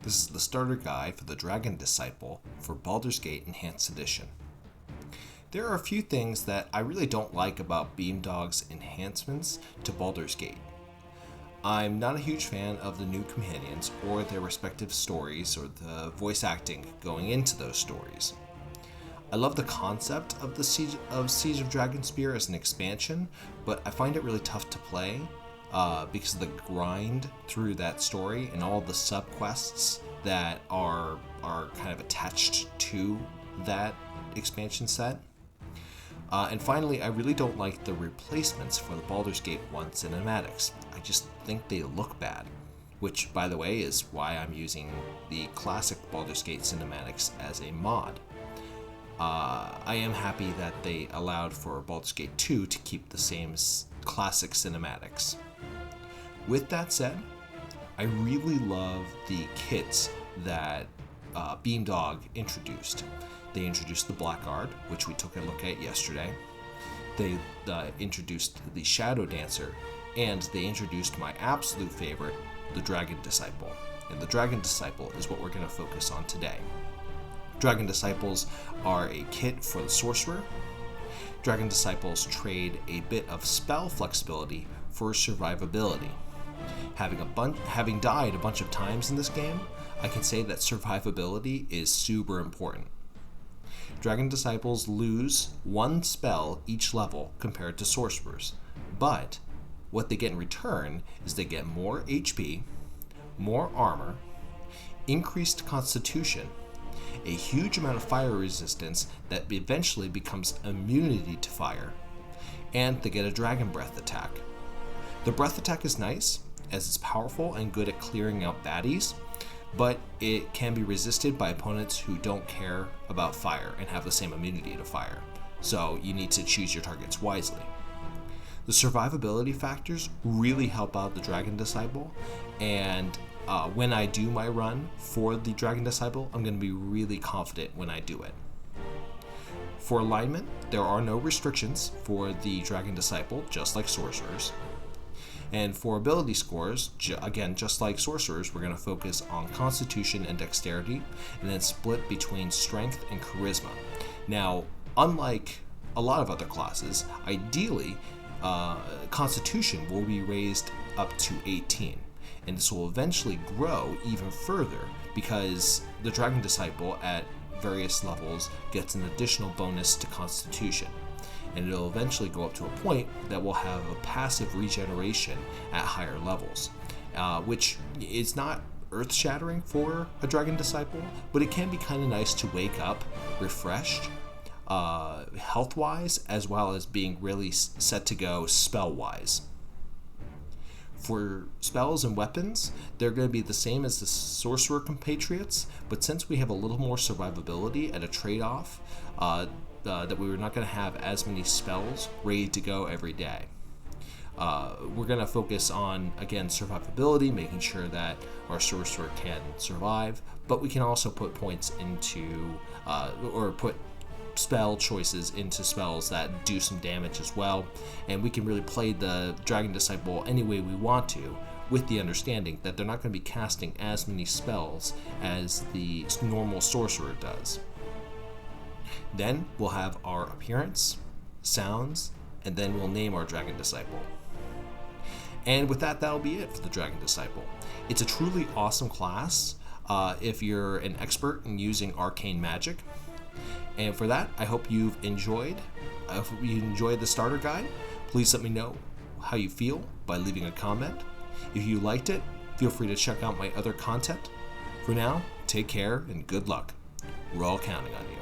This is the starter guide for the Dragon Disciple for Baldur's Gate Enhanced Edition. There are a few things that I really don't like about Beamdog's enhancements to Baldur's Gate. I'm not a huge fan of the new companions or their respective stories or the voice acting going into those stories. I love the concept of the Siege of Dragonspear as an expansion, but I find it really tough to play because of the grind through that story and all the subquests that are kind of attached to that expansion set. And finally, I really don't like the replacements for the Baldur's Gate 1 cinematics. I just think they look bad, which, by the way, is why I'm using the classic Baldur's Gate cinematics as a mod. I am happy that they allowed for Baldur's Gate 2 to keep the same classic cinematics. With that said, I really love the kits that Beamdog introduced. They introduced the Blackguard, which we took a look at yesterday. They introduced the Shadow Dancer, and they introduced my absolute favorite, the Dragon Disciple. And the Dragon Disciple is what we're going to focus on today. Dragon Disciples are a kit for the Sorcerer. Dragon Disciples trade a bit of spell flexibility for survivability. Having died a bunch of times in this game, I can say that survivability is super important. Dragon Disciples lose one spell each level compared to Sorcerers, but what they get in return is they get more HP, more armor, increased constitution, a huge amount of fire resistance that eventually becomes immunity to fire, and they get a Dragon Breath attack. The Breath attack is nice, as it's powerful and good at clearing out baddies, but it can be resisted by opponents who don't care about fire and have the same immunity to fire, so you need to choose your targets wisely. The survivability factors really help out the Dragon Disciple, and when I do my run for the Dragon Disciple, I'm going to be really confident when I do it. For alignment, there are no restrictions for the Dragon Disciple, just like Sorcerers. And for ability scores, again, just like Sorcerers, we're going to focus on Constitution and Dexterity, and then split between Strength and Charisma. Now, unlike a lot of other classes, ideally, Constitution will be raised up to 18, and this will eventually grow even further because the Dragon Disciple at various levels gets an additional bonus to Constitution. And it'll eventually go up to a point that will have a passive regeneration at higher levels, which is not earth-shattering for a Dragon Disciple, but it can be kind of nice to wake up refreshed, health-wise, as well as being really set to go spell-wise. For spells and weapons, they're going to be the same as the Sorcerer compatriots, but since we have a little more survivability at a trade-off, that we were not going to have as many spells ready to go every day. We're going to focus on, again, survivability, making sure that our Sorcerer can survive, but we can also put points into, or put spell choices into spells that do some damage as well, and we can really play the Dragon Disciple any way we want to, with the understanding that they're not going to be casting as many spells as the normal Sorcerer does. Then we'll have our appearance, sounds, and then we'll name our Dragon Disciple. And with that, that'll be it for the Dragon Disciple. It's a truly awesome class if you're an expert in using arcane magic. And for that, I hope you've enjoyed. I hope you enjoyed the starter guide. Please let me know how you feel by leaving a comment. If you liked it, feel free to check out my other content. For now, take care and good luck. We're all counting on you.